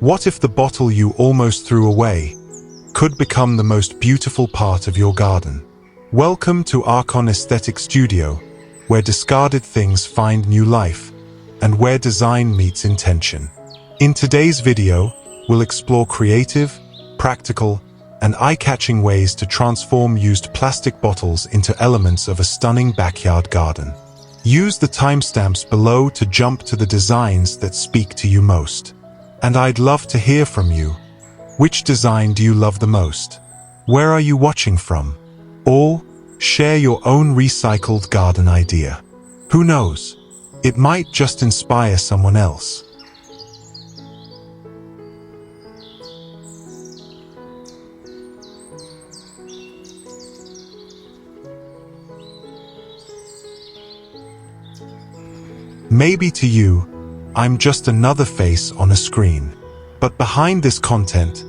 What if the bottle you almost threw away could become the most beautiful part of your garden? Welcome to Arkan Aesthetic Studio, where discarded things find new life and where design meets intention. In today's video, we'll explore creative, practical, and eye-catching ways to transform used plastic bottles into elements of a stunning backyard garden. Use the timestamps below to jump to the designs that speak to you most. And I'd love to hear from you. Which design do you love the most? Where are you watching from? Or share your own recycled garden idea. Who knows? It might just inspire someone else. Maybe to you, I'm just another face on a screen. But behind this content,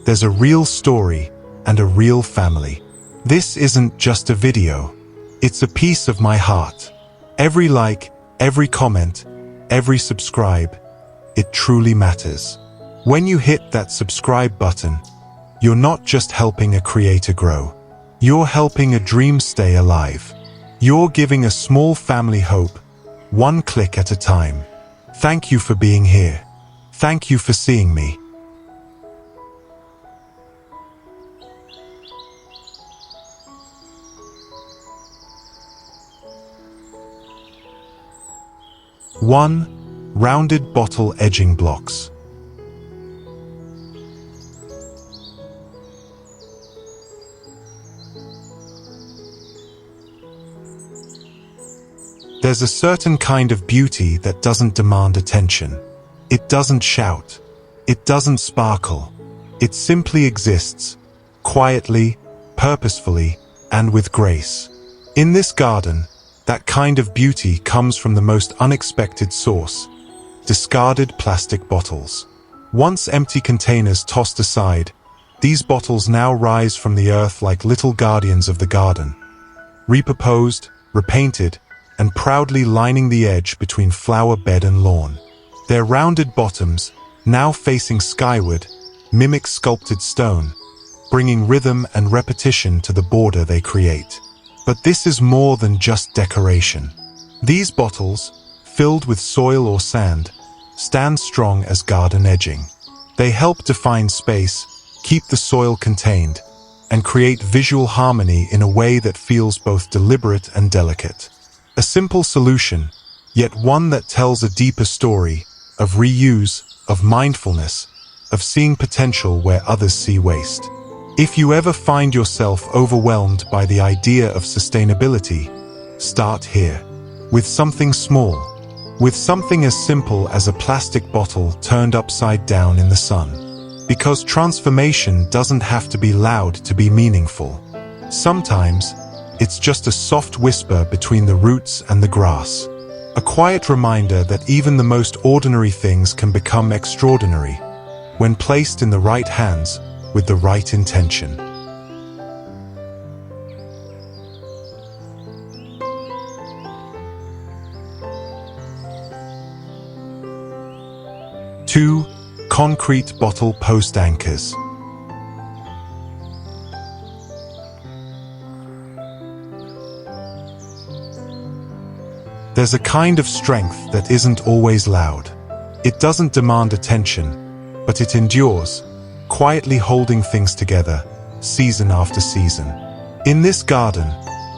there's a real story and a real family. This isn't just a video. It's a piece of my heart. Every like, every comment, every subscribe, it truly matters. When you hit that subscribe button, you're not just helping a creator grow. You're helping a dream stay alive. You're giving a small family hope, one click at a time. Thank you for being here. Thank you for seeing me. One, rounded bottle edging blocks. There's a certain kind of beauty that doesn't demand attention. It doesn't shout. It doesn't sparkle. It simply exists, quietly, purposefully, and with grace. In this garden, that kind of beauty comes from the most unexpected source: discarded plastic bottles. Once empty containers tossed aside, these bottles now rise from the earth like little guardians of the garden, repurposed, repainted, and proudly lining the edge between flower bed and lawn. Their rounded bottoms, now facing skyward, mimic sculpted stone, bringing rhythm and repetition to the border they create. But this is more than just decoration. These bottles, filled with soil or sand, stand strong as garden edging. They help define space, keep the soil contained, and create visual harmony in a way that feels both deliberate and delicate. A simple solution, yet one that tells a deeper story of reuse, of mindfulness, of seeing potential where others see waste. If you ever find yourself overwhelmed by the idea of sustainability, start here. With something small. With something as simple as a plastic bottle turned upside down in the sun. Because transformation doesn't have to be loud to be meaningful. Sometimes, it's just a soft whisper between the roots and the grass. A quiet reminder that even the most ordinary things can become extraordinary when placed in the right hands with the right intention. Two, concrete bottle post anchors. There's a kind of strength that isn't always loud. It doesn't demand attention, but it endures, quietly holding things together, season after season. In this garden,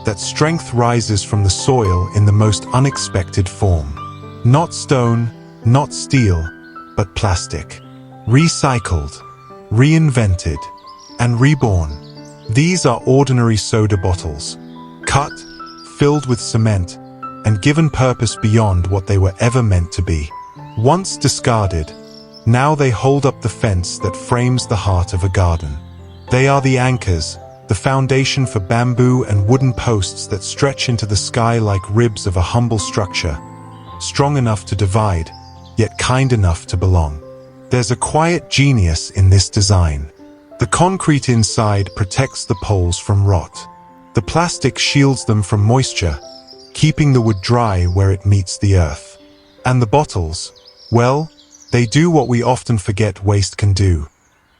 that strength rises from the soil in the most unexpected form. Not stone, not steel, but plastic. Recycled, reinvented, and reborn. These are ordinary soda bottles, cut, filled with cement, and given purpose beyond what they were ever meant to be. Once discarded, now they hold up the fence that frames the heart of a garden. They are the anchors, the foundation for bamboo and wooden posts that stretch into the sky like ribs of a humble structure, strong enough to divide, yet kind enough to belong. There's a quiet genius in this design. The concrete inside protects the poles from rot. The plastic shields them from moisture, keeping the wood dry where it meets the earth. And the bottles, well, They do what we often forget waste can do.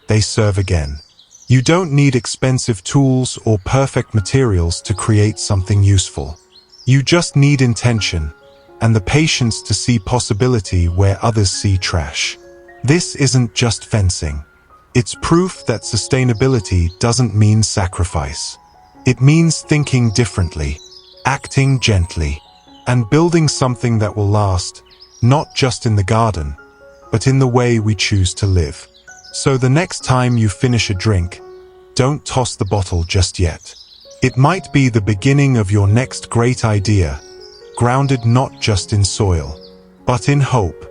They serve again. You don't need expensive tools or perfect materials to create something useful. You just need intention and the patience to see possibility where others see trash. This isn't just fencing. It's proof that sustainability doesn't mean sacrifice. It means thinking differently, acting gently, and building something that will last, not just in the garden, but in the way we choose to live. So the next time you finish a drink, don't toss the bottle just yet. It might be the beginning of your next great idea, grounded not just in soil, but in hope.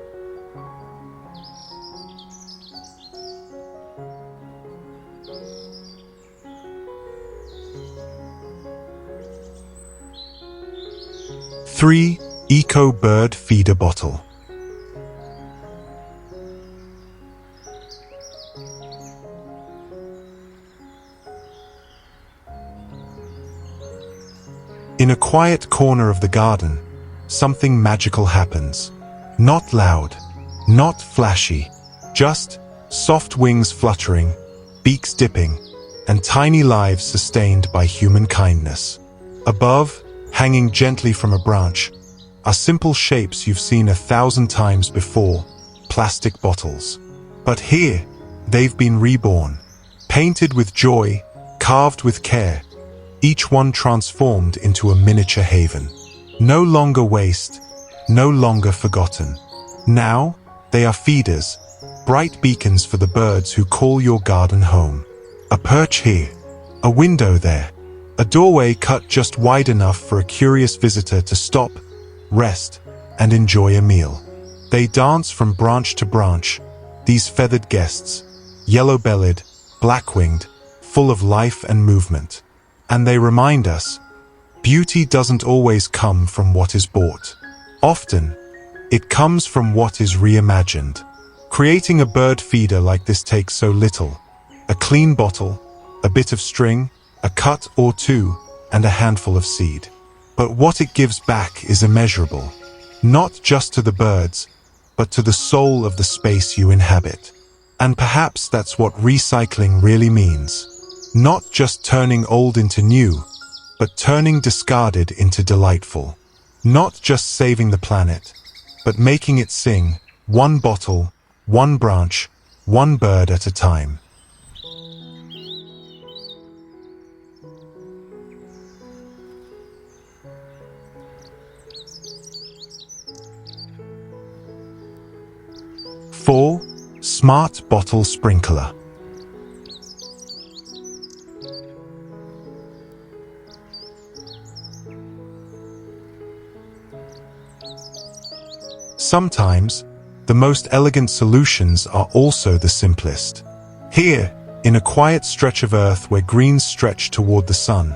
Three, Eco Bird Feeder Bottle. In a quiet corner of the garden, something magical happens. Not loud, not flashy, just soft wings fluttering, beaks dipping, and tiny lives sustained by human kindness. Above, hanging gently from a branch, are simple shapes you've seen 1,000 times before, plastic bottles. But here, they've been reborn, painted with joy, carved with care, each one transformed into a miniature haven. No longer waste, no longer forgotten. Now, they are feeders, bright beacons for the birds who call your garden home. A perch here, a window there, a doorway cut just wide enough for a curious visitor to stop, rest, and enjoy a meal. They dance from branch to branch, these feathered guests, yellow-bellied, black-winged, full of life and movement. And they remind us, beauty doesn't always come from what is bought. Often, it comes from what is reimagined. Creating a bird feeder like this takes so little. A clean bottle, a bit of string, a cut or two, and a handful of seed. But what it gives back is immeasurable. Not just to the birds, but to the soul of the space you inhabit. And perhaps that's what recycling really means. Not just turning old into new, but turning discarded into delightful. Not just saving the planet, but making it sing, one bottle, one branch, one bird at a time. Four, Smart Bottle Sprinkler. Sometimes, the most elegant solutions are also the simplest. Here, in a quiet stretch of earth where greens stretch toward the sun,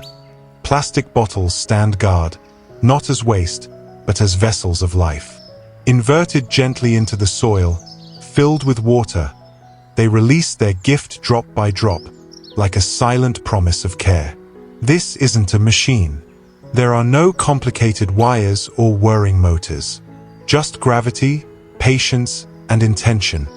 plastic bottles stand guard, not as waste, but as vessels of life. Inverted gently into the soil, filled with water, they release their gift drop by drop, like a silent promise of care. This isn't a machine. There are no complicated wires or whirring motors. Just gravity, patience, and intention,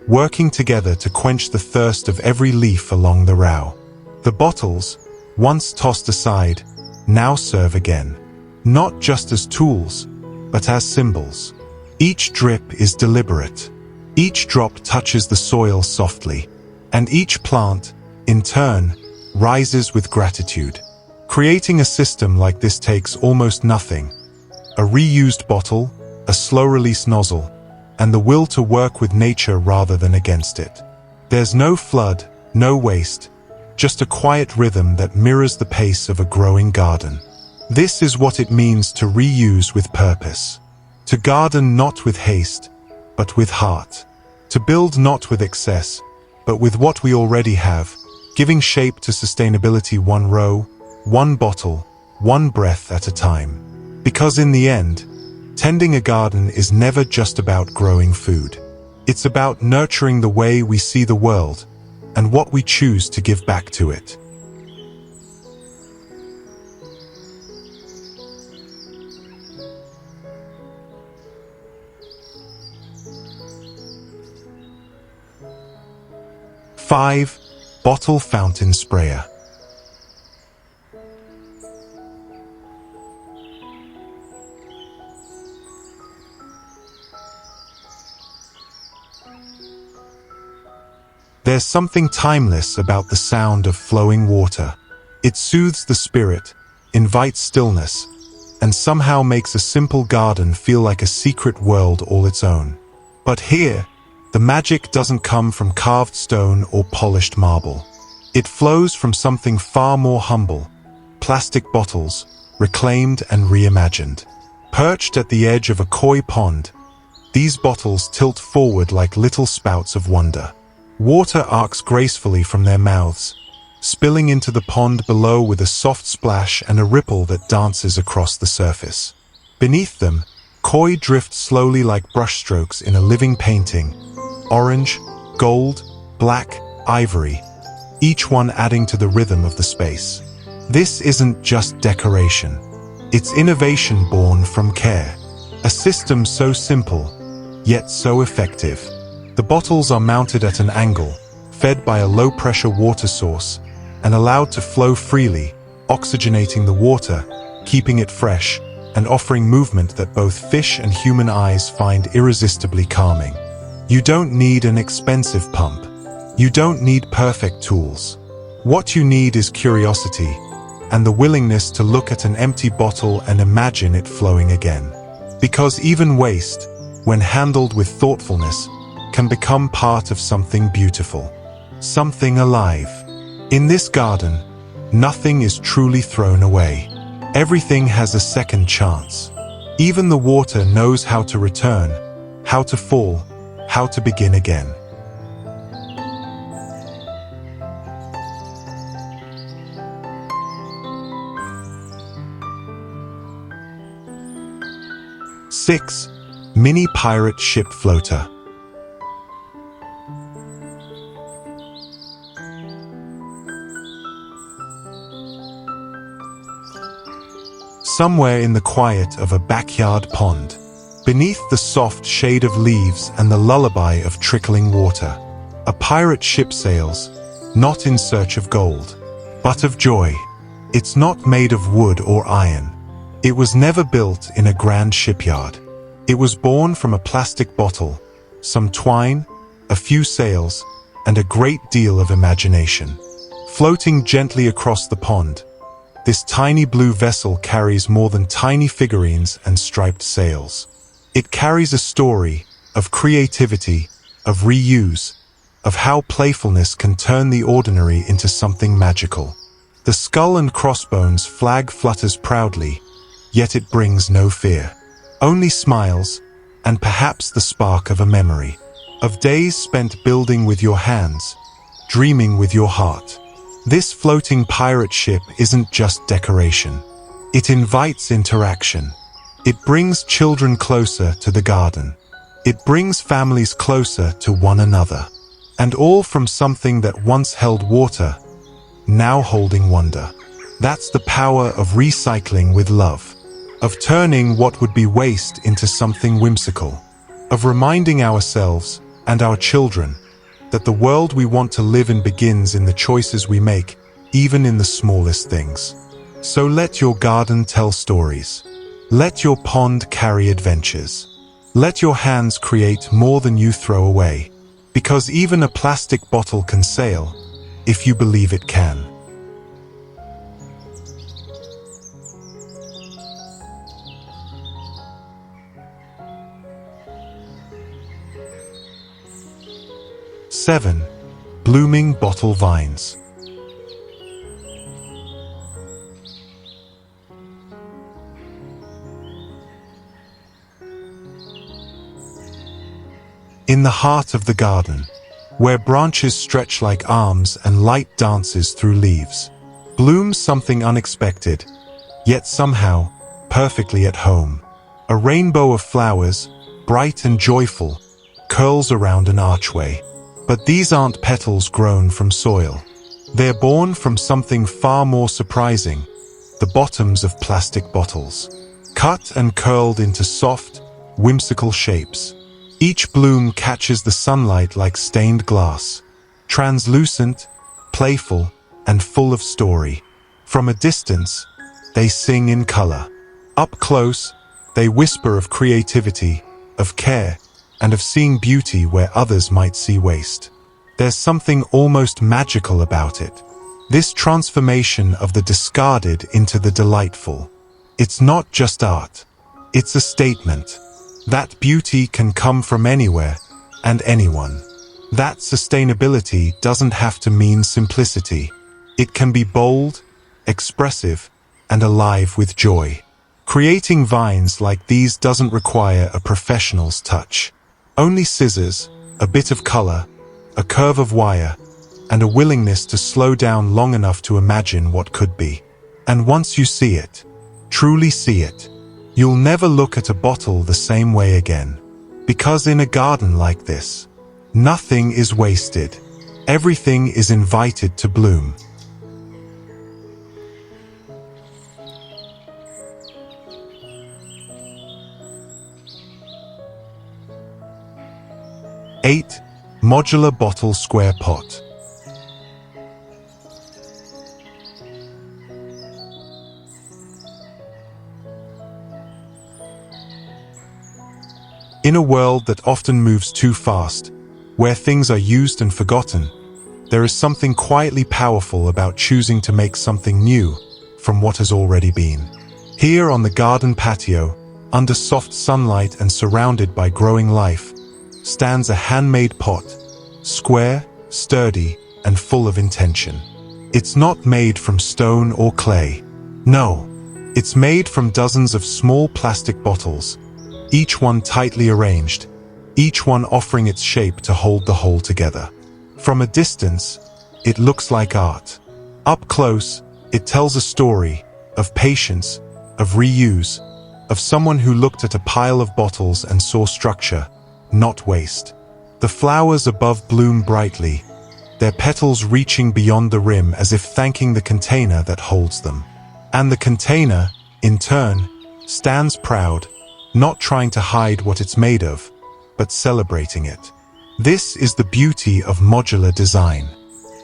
working together to quench the thirst of every leaf along the row. The bottles, once tossed aside, now serve again, not just as tools, but as symbols. Each drip is deliberate. Each drop touches the soil softly, and each plant, in turn, rises with gratitude. Creating a system like this takes almost nothing. A reused bottle, a slow-release nozzle, and the will to work with nature rather than against it. There's no flood, no waste, just a quiet rhythm that mirrors the pace of a growing garden. This is what it means to reuse with purpose. To garden not with haste, but with heart. To build not with excess, but with what we already have, giving shape to sustainability one row, one bottle, one breath at a time. Because in the end, tending a garden is never just about growing food. It's about nurturing the way we see the world and what we choose to give back to it. 5. Bottle fountain sprayer. There's something timeless about the sound of flowing water. It soothes the spirit, invites stillness, and somehow makes a simple garden feel like a secret world all its own. But here, the magic doesn't come from carved stone or polished marble. It flows from something far more humble: plastic bottles, reclaimed and reimagined. Perched at the edge of a koi pond, these bottles tilt forward like little spouts of wonder. Water arcs gracefully from their mouths, spilling into the pond below with a soft splash and a ripple that dances across the surface. Beneath them, koi drift slowly like brushstrokes in a living painting: orange, gold, black, ivory, each one adding to the rhythm of the space. This isn't just decoration. It's innovation born from care. A system so simple, yet so effective. The bottles are mounted at an angle, fed by a low-pressure water source, and allowed to flow freely, oxygenating the water, keeping it fresh, and offering movement that both fish and human eyes find irresistibly calming. You don't need an expensive pump. You don't need perfect tools. What you need is curiosity, and the willingness to look at an empty bottle and imagine it flowing again. Because even waste, when handled with thoughtfulness, can become part of something beautiful, something alive. In this garden, nothing is truly thrown away. Everything has a second chance. Even the water knows how to return, how to fall, how to begin again. Six. Mini pirate ship floater. Somewhere in the quiet of a backyard pond, beneath the soft shade of leaves and the lullaby of trickling water, a pirate ship sails, not in search of gold, but of joy. It's not made of wood or iron. It was never built in a grand shipyard. It was born from a plastic bottle, some twine, a few sails, and a great deal of imagination. Floating gently across the pond, this tiny blue vessel carries more than tiny figurines and striped sails. It carries a story of creativity, of reuse, of how playfulness can turn the ordinary into something magical. The skull and crossbones flag flutters proudly, yet it brings no fear. Only smiles, and perhaps the spark of a memory, of days spent building with your hands, dreaming with your heart. This floating pirate ship isn't just decoration. It invites interaction. It brings children closer to the garden. It brings families closer to one another. And all from something that once held water, now holding wonder. That's the power of recycling with love, of turning what would be waste into something whimsical, of reminding ourselves and our children that the world we want to live in begins in the choices we make, even in the smallest things. So let your garden tell stories. Let your pond carry adventures. Let your hands create more than you throw away, because even a plastic bottle can sail, if you believe it can. 7. Blooming bottle vines. In the heart of the garden, where branches stretch like arms and light dances through leaves, blooms something unexpected, yet somehow perfectly at home. A rainbow of flowers, bright and joyful, curls around an archway. But these aren't petals grown from soil. They're born from something far more surprising: the bottoms of plastic bottles, cut and curled into soft, whimsical shapes. Each bloom catches the sunlight like stained glass, Translucent, playful, and full of story. From a distance, they sing in color. Up close, they whisper of creativity, of care, and of seeing beauty where others might see waste. There's something almost magical about it. This transformation of the discarded into the delightful. It's not just art. It's a statement. That beauty can come from anywhere and anyone. That sustainability doesn't have to mean simplicity. It can be bold, expressive, and alive with joy. Creating vines like these doesn't require a professional's touch. Only scissors, a bit of color, a curve of wire, and a willingness to slow down long enough to imagine what could be. And once you see it, truly see it, you'll never look at a bottle the same way again. Because in a garden like this, nothing is wasted. Everything is invited to bloom. Eight, modular bottle square pot. In a world that often moves too fast, where things are used and forgotten, there is something quietly powerful about choosing to make something new from what has already been. Here on the garden patio, under soft sunlight and surrounded by growing life, stands a handmade pot, square, sturdy, and full of intention. It's not made from stone or clay. No, it's made from dozens of small plastic bottles, each one tightly arranged, each one offering its shape to hold the whole together. From a distance, it looks like art. Up close, it tells a story of patience, of reuse, of someone who looked at a pile of bottles and saw structure, not waste. The flowers above bloom brightly, their petals reaching beyond the rim as if thanking the container that holds them. And the container, in turn, stands proud, not trying to hide what it's made of, but celebrating it. This is the beauty of modular design.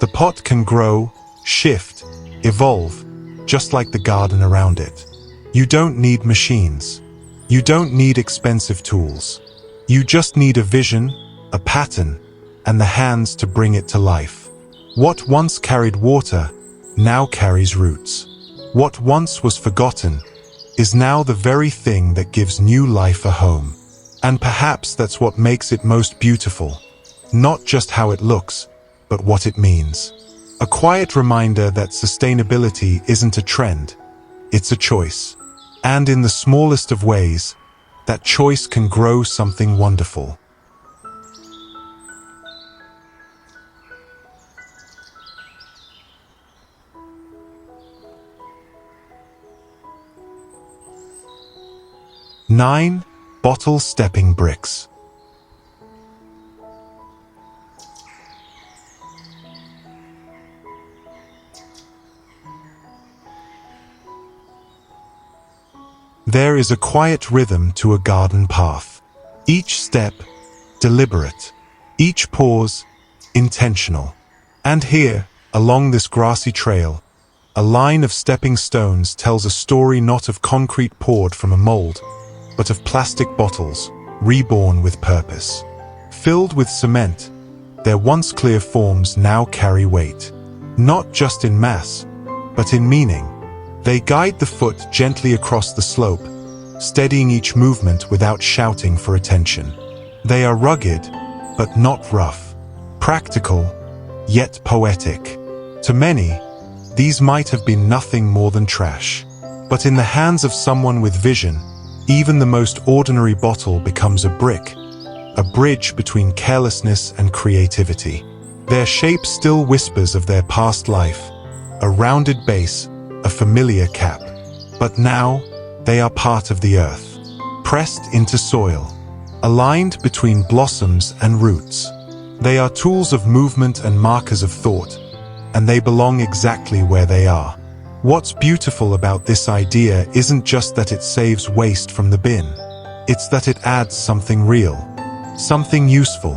The pot can grow, shift, evolve, just like the garden around it. You don't need machines. You don't need expensive tools. You just need a vision, a pattern, and the hands to bring it to life. What once carried water now carries roots. What once was forgotten is now the very thing that gives new life a home. And perhaps that's what makes it most beautiful. Not just how it looks, but what it means. A quiet reminder that sustainability isn't a trend, it's a choice. And in the smallest of ways, that choice can grow something wonderful. Nine, bottle stepping bricks. There is a quiet rhythm to a garden path. Each step, deliberate. Each pause, intentional. And here, along this grassy trail, a line of stepping stones tells a story not of concrete poured from a mold, but of plastic bottles, reborn with purpose. Filled with cement, their once clear forms now carry weight. Not just in mass, but in meaning. They guide the foot gently across the slope, steadying each movement without shouting for attention. They are rugged, but not rough. Practical, yet poetic. To many, these might have been nothing more than trash. But in the hands of someone with vision, even the most ordinary bottle becomes a brick, a bridge between carelessness and creativity. Their shape still whispers of their past life, a rounded base, a familiar cap. But now, they are part of the earth, pressed into soil, aligned between blossoms and roots. They are tools of movement and markers of thought, and they belong exactly where they are. What's beautiful about this idea isn't just that it saves waste from the bin. It's that it adds something real, something useful,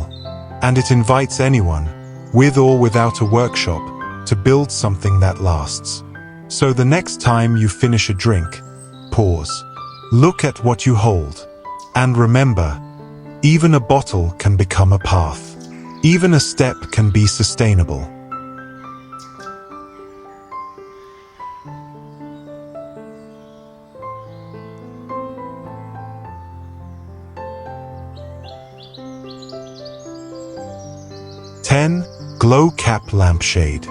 and it invites anyone, with or without a workshop, to build something that lasts. So the next time you finish a drink, pause. Look at what you hold. And remember, even a bottle can become a path. Even a step can be sustainable. Glow cap lampshade.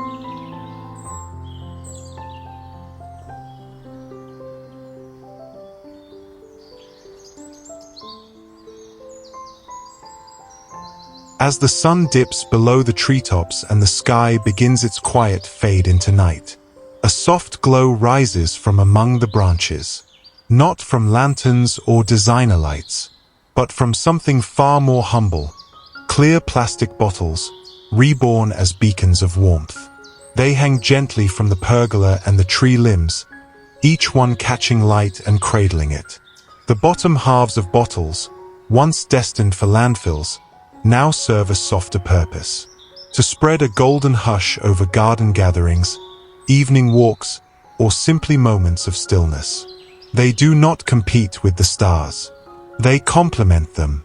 As the sun dips below the treetops and the sky begins its quiet fade into night, a soft glow rises from among the branches, not from lanterns or designer lights, but from something far more humble: clear plastic bottles, reborn as beacons of warmth. They hang gently from the pergola and the tree limbs, each one catching light and cradling it. The bottom halves of bottles, once destined for landfills, now serve a softer purpose: to spread a golden hush over garden gatherings, evening walks, or simply moments of stillness. They do not compete with the stars. They complement them.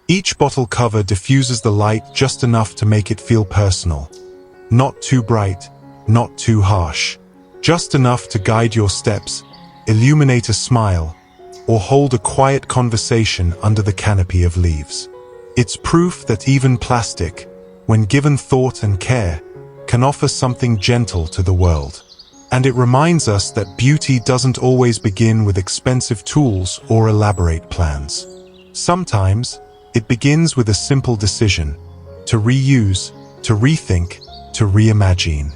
Each bottle cover diffuses the light just enough to make it feel personal. Not too bright, not too harsh. Just enough to guide your steps, illuminate a smile, or hold a quiet conversation under the canopy of leaves. It's proof that even plastic, when given thought and care, can offer something gentle to the world. And it reminds us that beauty doesn't always begin with expensive tools or elaborate plans. Sometimes, it begins with a simple decision: to reuse, to rethink, to reimagine.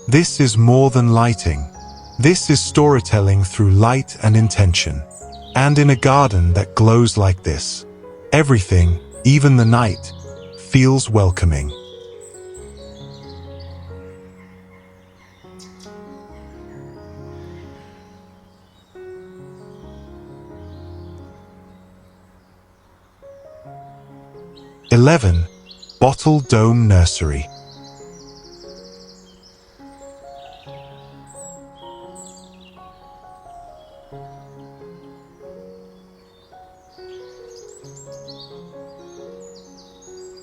This is more than lighting. This is storytelling through light and intention. And in a garden that glows like this, everything, even the night, feels welcoming. Bottle Dome Nursery.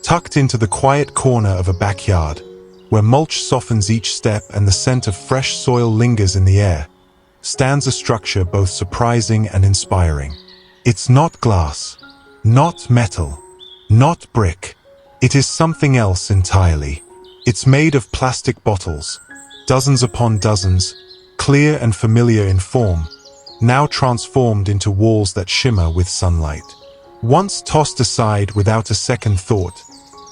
Tucked into the quiet corner of a backyard, where mulch softens each step and the scent of fresh soil lingers in the air, stands a structure both surprising and inspiring. It's not glass, not metal, not brick. It is something else entirely. It's made of plastic bottles, dozens upon dozens, clear and familiar in form, now transformed into walls that shimmer with sunlight. Once tossed aside without a second thought,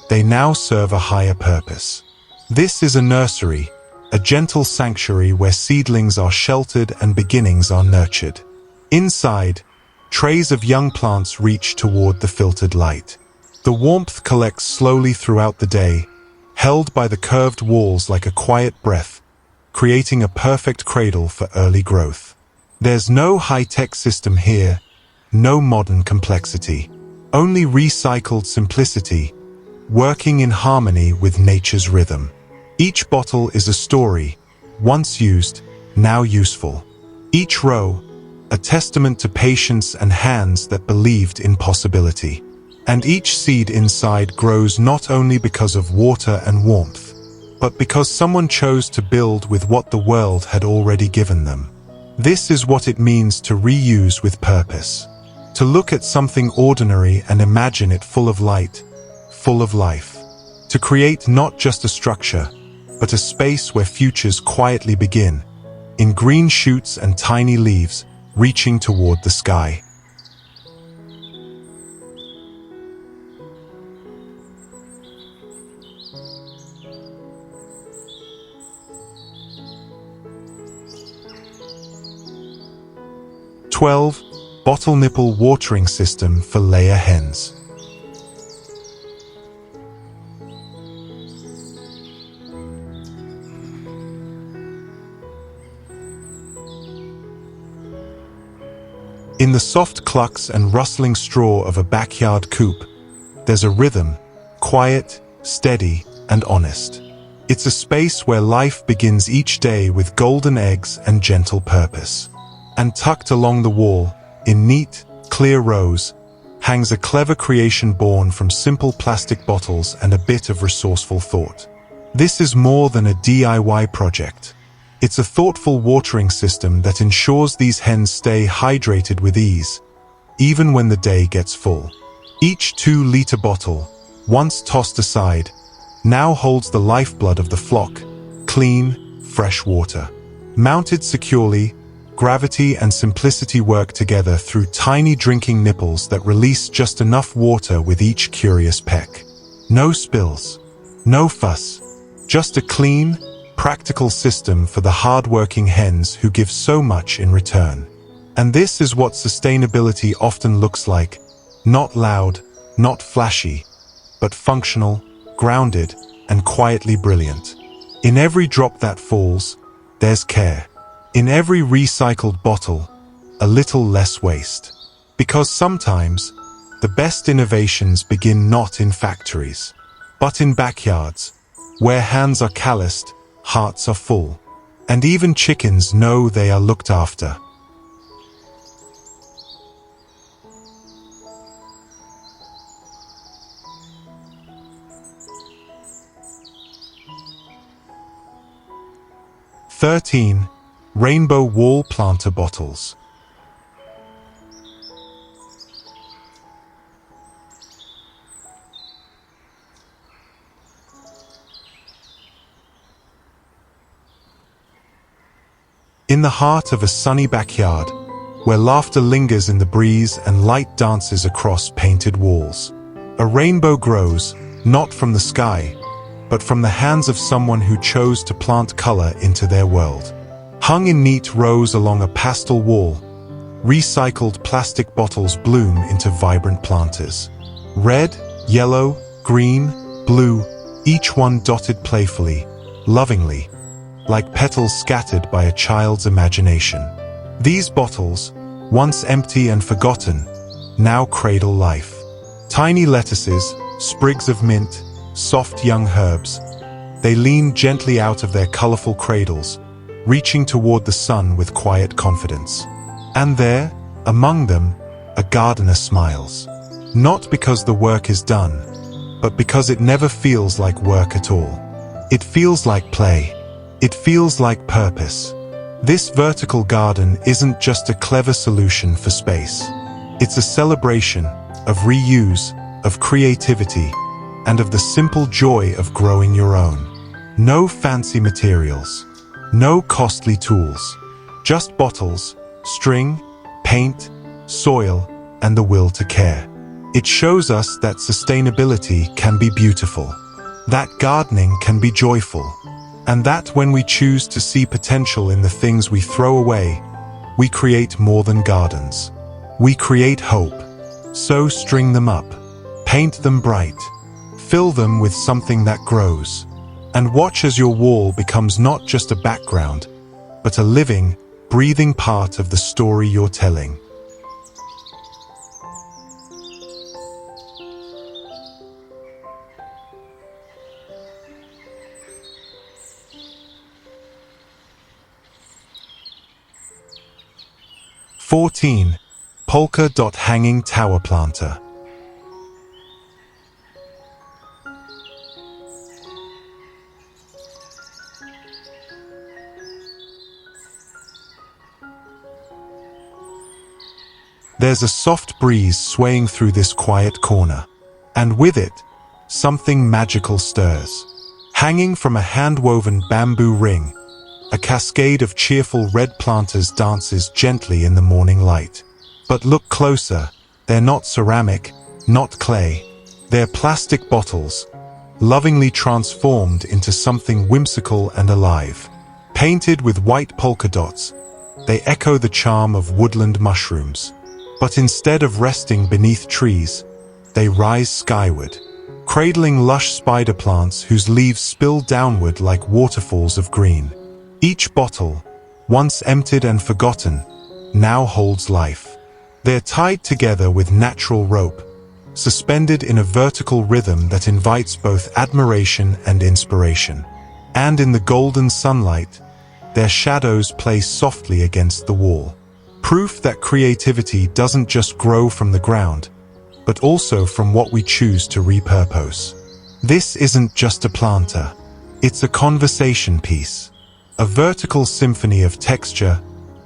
they now serve a higher purpose. This is a nursery, a gentle sanctuary where seedlings are sheltered and beginnings are nurtured. Inside, trays of young plants reach toward the filtered light. The warmth collects slowly throughout the day, held by the curved walls like a quiet breath, creating a perfect cradle for early growth. There's no high-tech system here, no modern complexity, only recycled simplicity, working in harmony with nature's rhythm. Each bottle is a story, once used, now useful. Each row, a testament to patience and hands that believed in possibility. And each seed inside grows not only because of water and warmth, but because someone chose to build with what the world had already given them. This is what it means to reuse with purpose. To look at something ordinary and imagine it full of light, full of life. To create not just a structure, but a space where futures quietly begin, in green shoots and tiny leaves reaching toward the sky. Bottle-Nipple watering system for layer hens. In the soft clucks and rustling straw of a backyard coop, there's a rhythm, quiet, steady, and honest. It's a space where life begins each day with golden eggs and gentle purpose. And tucked along the wall, in neat, clear rows, hangs a clever creation born from simple plastic bottles and a bit of resourceful thought. This is more than a DIY project. It's a thoughtful watering system that ensures these hens stay hydrated with ease, even when the day gets full. Each 2-liter bottle, once tossed aside, now holds the lifeblood of the flock, clean, fresh water. Mounted securely, gravity and simplicity work together through tiny drinking nipples that release just enough water with each curious peck. No spills, no fuss, just a clean, practical system for the hard-working hens who give so much in return. And this is what sustainability often looks like. Not loud, not flashy, but functional, grounded, and quietly brilliant. In every drop that falls, there's care. In every recycled bottle, a little less waste. Because sometimes, the best innovations begin not in factories, but in backyards, where hands are calloused, hearts are full, and even chickens know they are looked after. "13. Rainbow wall planter bottles." In the heart of a sunny backyard, where laughter lingers in the breeze and light dances across painted walls, a rainbow grows, not from the sky, but from the hands of someone who chose to plant color into their world. Hung in neat rows along a pastel wall, recycled plastic bottles bloom into vibrant planters. Red, yellow, green, blue, each one dotted playfully, lovingly, like petals scattered by a child's imagination. These bottles, once empty and forgotten, now cradle life. Tiny lettuces, sprigs of mint, soft young herbs, they lean gently out of their colorful cradles, reaching toward the sun with quiet confidence. And there, among them, a gardener smiles. Not because the work is done, but because it never feels like work at all. It feels like play. It feels like purpose. This vertical garden isn't just a clever solution for space. It's a celebration of reuse, of creativity, and of the simple joy of growing your own. No fancy materials. No costly tools, just bottles, string, paint, soil, and the will to care. It shows us that sustainability can be beautiful, that gardening can be joyful, and that when we choose to see potential in the things we throw away, we create more than gardens. We create hope. So string them up, paint them bright, fill them with something that grows. And watch as your wall becomes not just a background, but a living, breathing part of the story you're telling. "14. Polka dot hanging tower planter." There's a soft breeze swaying through this quiet corner, and with it, something magical stirs. Hanging from a hand-woven bamboo ring, a cascade of cheerful red planters dances gently in the morning light. But look closer, they're not ceramic, not clay. They're plastic bottles, lovingly transformed into something whimsical and alive. Painted with white polka dots, they echo the charm of woodland mushrooms. But instead of resting beneath trees, they rise skyward, cradling lush spider plants whose leaves spill downward like waterfalls of green. Each bottle, once emptied and forgotten, now holds life. They're tied together with natural rope, suspended in a vertical rhythm that invites both admiration and inspiration. And in the golden sunlight, their shadows play softly against the wall. Proof that creativity doesn't just grow from the ground, but also from what we choose to repurpose. This isn't just a planter. It's a conversation piece, a vertical symphony of texture,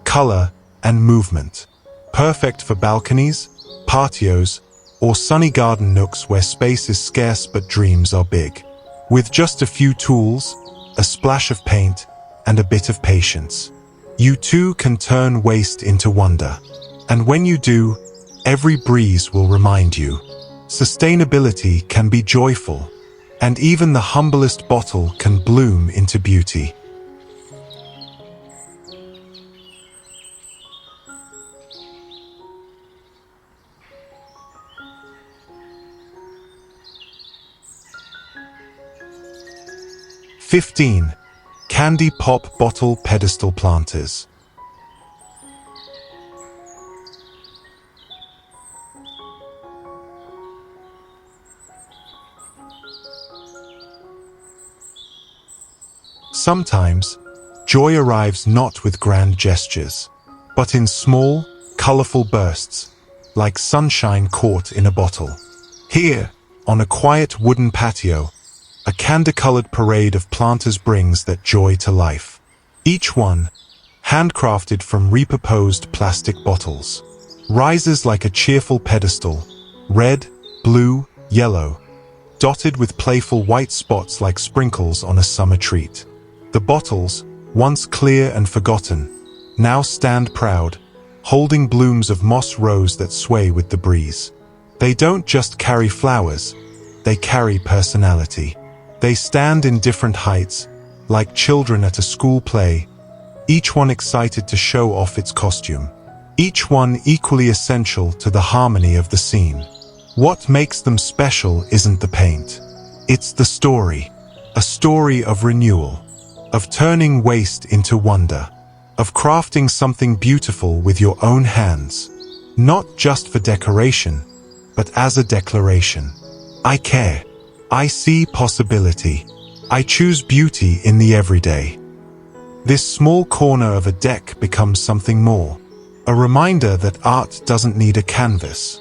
color, and movement. Perfect for balconies, patios, or sunny garden nooks where space is scarce but dreams are big. With just a few tools, a splash of paint, and a bit of patience, you too can turn waste into wonder. And when you do, every breeze will remind you, sustainability can be joyful, and even the humblest bottle can bloom into beauty. (15) Candy Pop Bottle Pedestal Planters. Sometimes, joy arrives not with grand gestures, but in small, colorful bursts, like sunshine caught in a bottle. Here, on a quiet wooden patio, a candy-colored parade of planters brings that joy to life. Each one, handcrafted from repurposed plastic bottles, rises like a cheerful pedestal, red, blue, yellow, dotted with playful white spots like sprinkles on a summer treat. The bottles, once clear and forgotten, now stand proud, holding blooms of moss rose that sway with the breeze. They don't just carry flowers, they carry personality. They stand in different heights, like children at a school play, each one excited to show off its costume. Each one equally essential to the harmony of the scene. What makes them special isn't the paint. It's the story. A story of renewal, of turning waste into wonder, of crafting something beautiful with your own hands, not just for decoration, but as a declaration. I care. I see possibility. I choose beauty in the everyday. This small corner of a deck becomes something more, a reminder that art doesn't need a canvas,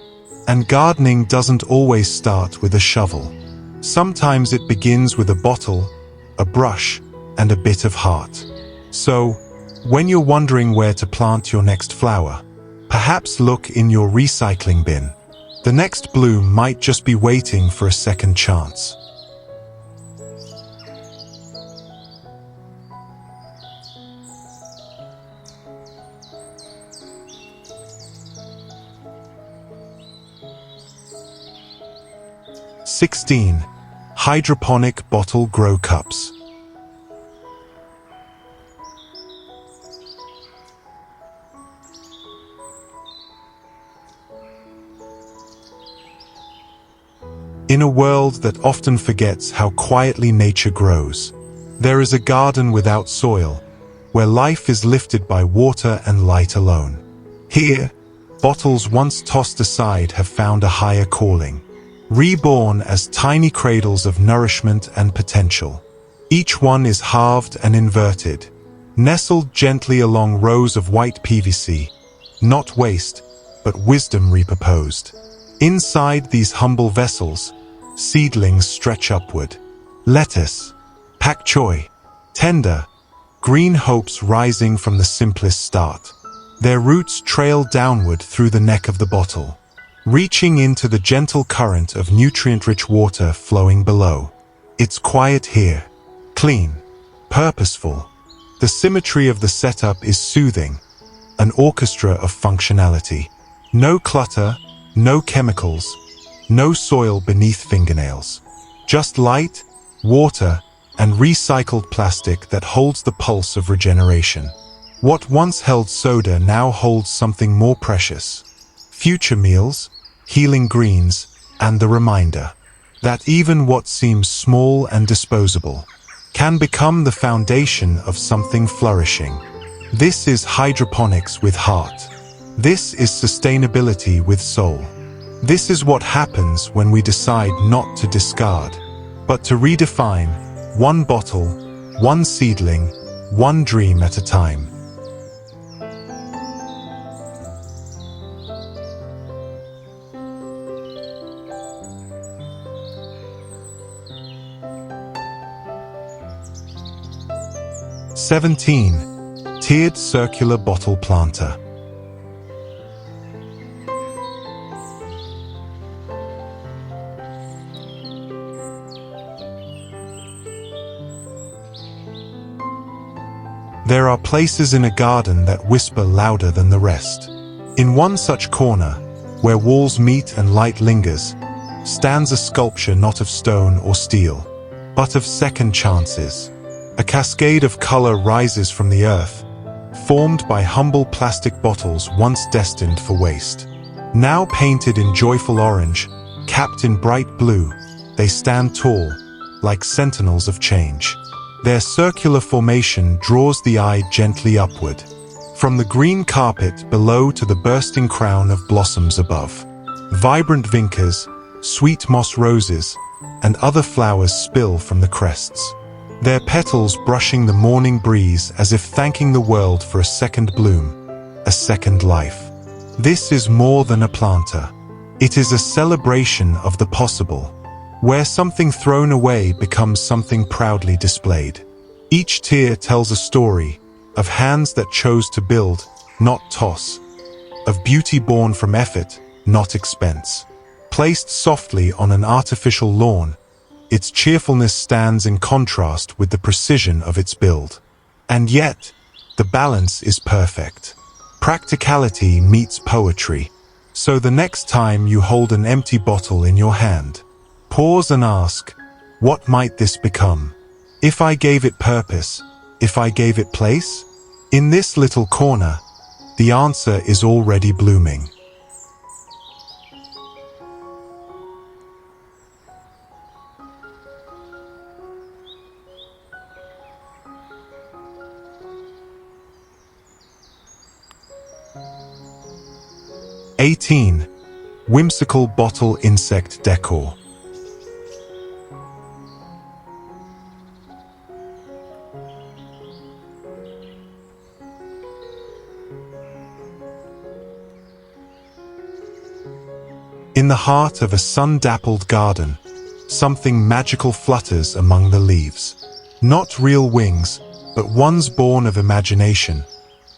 and gardening doesn't always start with a shovel. Sometimes it begins with a bottle, a brush, and a bit of heart. So, when you're wondering where to plant your next flower, perhaps look in your recycling bin. The next bloom might just be waiting for a second chance. (16) Hydroponic Bottle Grow Cups. In a world that often forgets how quietly nature grows, there is a garden without soil, where life is lifted by water and light alone. Here, bottles once tossed aside have found a higher calling, reborn as tiny cradles of nourishment and potential. Each one is halved and inverted, nestled gently along rows of white PVC, not waste, but wisdom repurposed. Inside these humble vessels, seedlings stretch upward. Lettuce, pak choi, tender, green hopes rising from the simplest start. Their roots trail downward through the neck of the bottle, reaching into the gentle current of nutrient-rich water flowing below. It's quiet here, clean, purposeful. The symmetry of the setup is soothing, an orchestra of functionality. No clutter, no chemicals, no soil beneath fingernails. Just light, water, and recycled plastic that holds the pulse of regeneration. What once held soda now holds something more precious. Future meals, healing greens, and the reminder that even what seems small and disposable can become the foundation of something flourishing. This is hydroponics with heart. This is sustainability with soul. This is what happens when we decide not to discard, but to redefine, one bottle, one seedling, one dream at a time. "17. Tiered circular bottle planter. There are places in a garden that whisper louder than the rest. In one such corner, where walls meet and light lingers, stands a sculpture not of stone or steel, but of second chances. A cascade of color rises from the earth, formed by humble plastic bottles once destined for waste. Now painted in joyful orange, capped in bright blue, they stand tall, like sentinels of change. Their circular formation draws the eye gently upward, from the green carpet below to the bursting crown of blossoms above. Vibrant vincas, sweet moss roses, and other flowers spill from the crests, their petals brushing the morning breeze as if thanking the world for a second bloom, a second life. This is more than a planter. It is a celebration of the possible, where something thrown away becomes something proudly displayed. Each tier tells a story of hands that chose to build, not toss, of beauty born from effort, not expense. Placed softly on an artificial lawn, its cheerfulness stands in contrast with the precision of its build. And yet, the balance is perfect. Practicality meets poetry. So the next time you hold an empty bottle in your hand, pause and ask, what might this become? If I gave it purpose, if I gave it place? In this little corner, the answer is already blooming. "18. Whimsical bottle insect decor. In the heart of a sun-dappled garden, something magical flutters among the leaves. Not real wings, but ones born of imagination,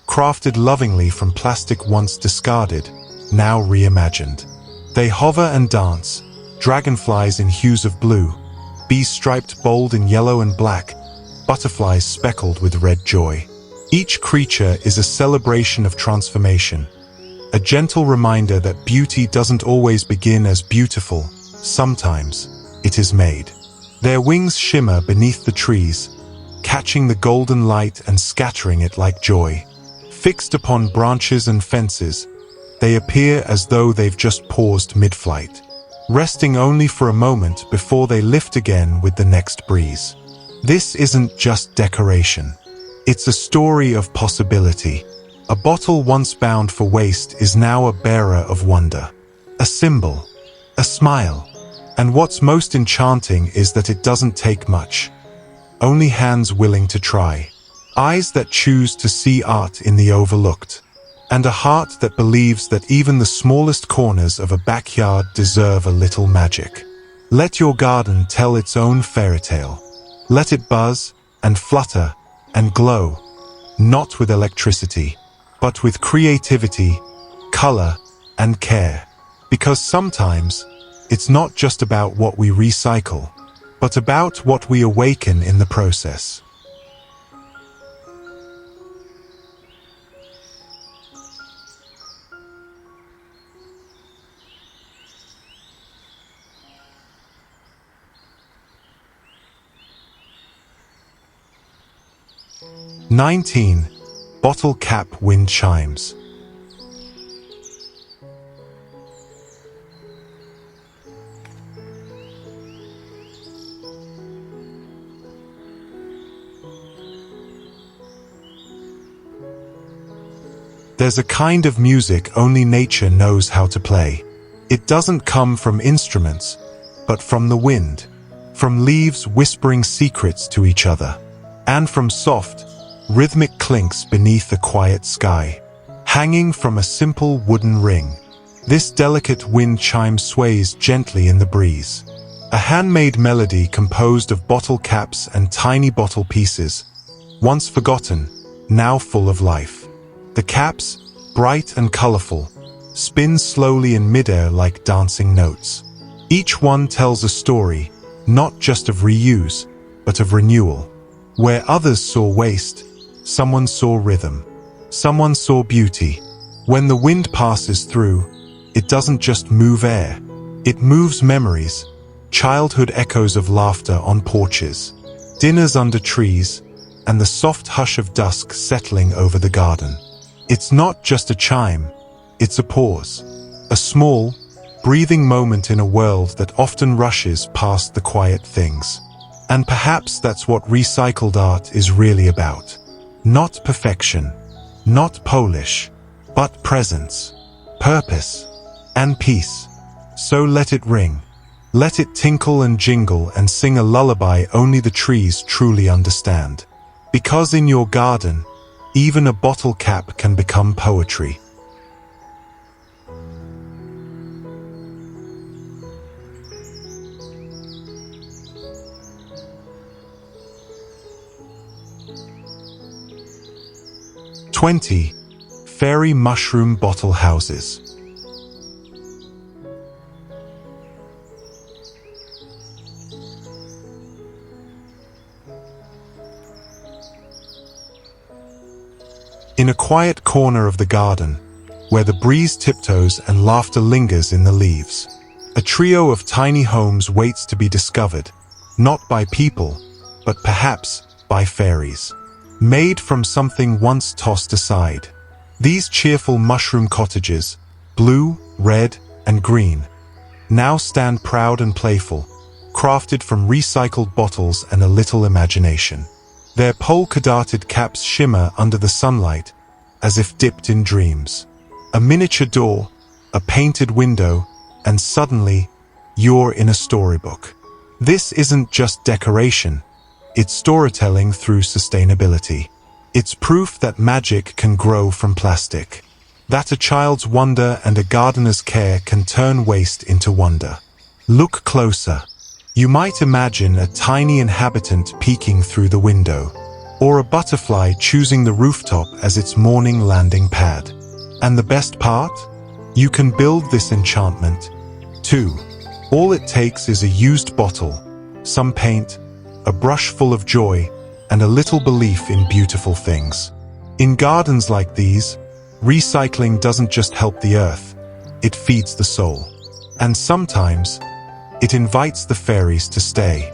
crafted lovingly from plastic once discarded, now reimagined. They hover and dance, dragonflies in hues of blue, bees striped bold in yellow and black, butterflies speckled with red joy. Each creature is a celebration of transformation, a gentle reminder that beauty doesn't always begin as beautiful, sometimes it is made. Their wings shimmer beneath the trees, catching the golden light and scattering it like joy. Fixed upon branches and fences, they appear as though they've just paused mid-flight, resting only for a moment before they lift again with the next breeze. This isn't just decoration. It's a story of possibility. A bottle once bound for waste is now a bearer of wonder, a symbol, a smile. And what's most enchanting is that it doesn't take much. Only hands willing to try, eyes that choose to see art in the overlooked, and a heart that believes that even the smallest corners of a backyard deserve a little magic. Let your garden tell its own fairy tale. Let it buzz and flutter and glow, not with electricity, but with creativity, color, and care. Because sometimes, it's not just about what we recycle, but about what we awaken in the process. "19. Bottle cap wind chimes. There's a kind of music only nature knows how to play. It doesn't come from instruments, but from the wind, from leaves whispering secrets to each other. and from soft, rhythmic clinks beneath a quiet sky. Hanging from a simple wooden ring, this delicate wind chime sways gently in the breeze. A handmade melody composed of bottle caps and tiny bottle pieces, once forgotten, now full of life. The caps, bright and colorful, spin slowly in midair like dancing notes. Each one tells a story, not just of reuse, but of renewal. Where others saw waste, someone saw rhythm. Someone saw beauty. When the wind passes through, it doesn't just move air. It moves memories, childhood echoes of laughter on porches, dinners under trees, and the soft hush of dusk settling over the garden. It's not just a chime, it's a pause. A small, breathing moment in a world that often rushes past the quiet things. And perhaps that's what recycled art is really about. Not perfection, not polish, but presence, purpose, and peace. So let it ring. Let it tinkle and jingle and sing a lullaby only the trees truly understand. Because in your garden, even a bottle cap can become poetry. "20 Fairy Mushroom Bottle Houses." In a quiet corner of the garden, where the breeze tiptoes and laughter lingers in the leaves, a trio of tiny homes waits to be discovered, not by people, but perhaps by fairies. Made from something once tossed aside, these cheerful mushroom cottages, blue, red, and green, now stand proud and playful, crafted from recycled bottles and a little imagination. Their polka-dotted caps shimmer under the sunlight, as if dipped in dreams. A miniature door, a painted window, and suddenly, you're in a storybook. This isn't just decoration, it's storytelling through sustainability. It's proof that magic can grow from plastic, that a child's wonder and a gardener's care can turn waste into wonder. Look closer. You might imagine a tiny inhabitant peeking through the window, or a butterfly choosing the rooftop as its morning landing pad. And the best part? You can build this enchantment, too. All it takes is a used bottle, some paint, a brush full of joy, and a little belief in beautiful things. In gardens like these, recycling doesn't just help the earth, it feeds the soul. And sometimes, it invites the fairies to stay.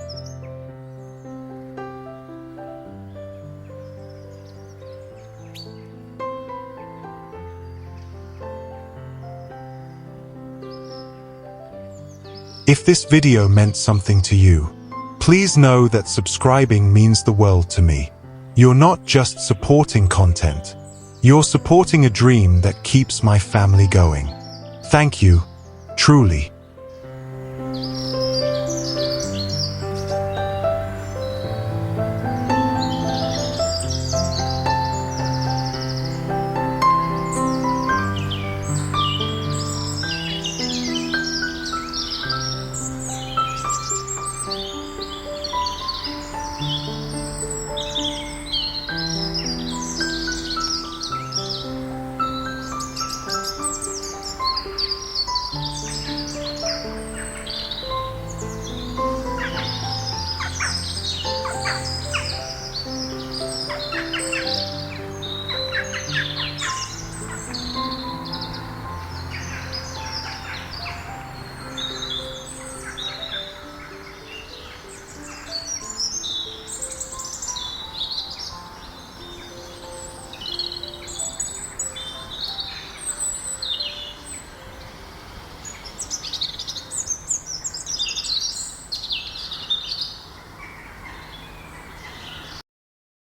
If this video meant something to you, please know that subscribing means the world to me. You're not just supporting content, you're supporting a dream that keeps my family going. Thank you, truly.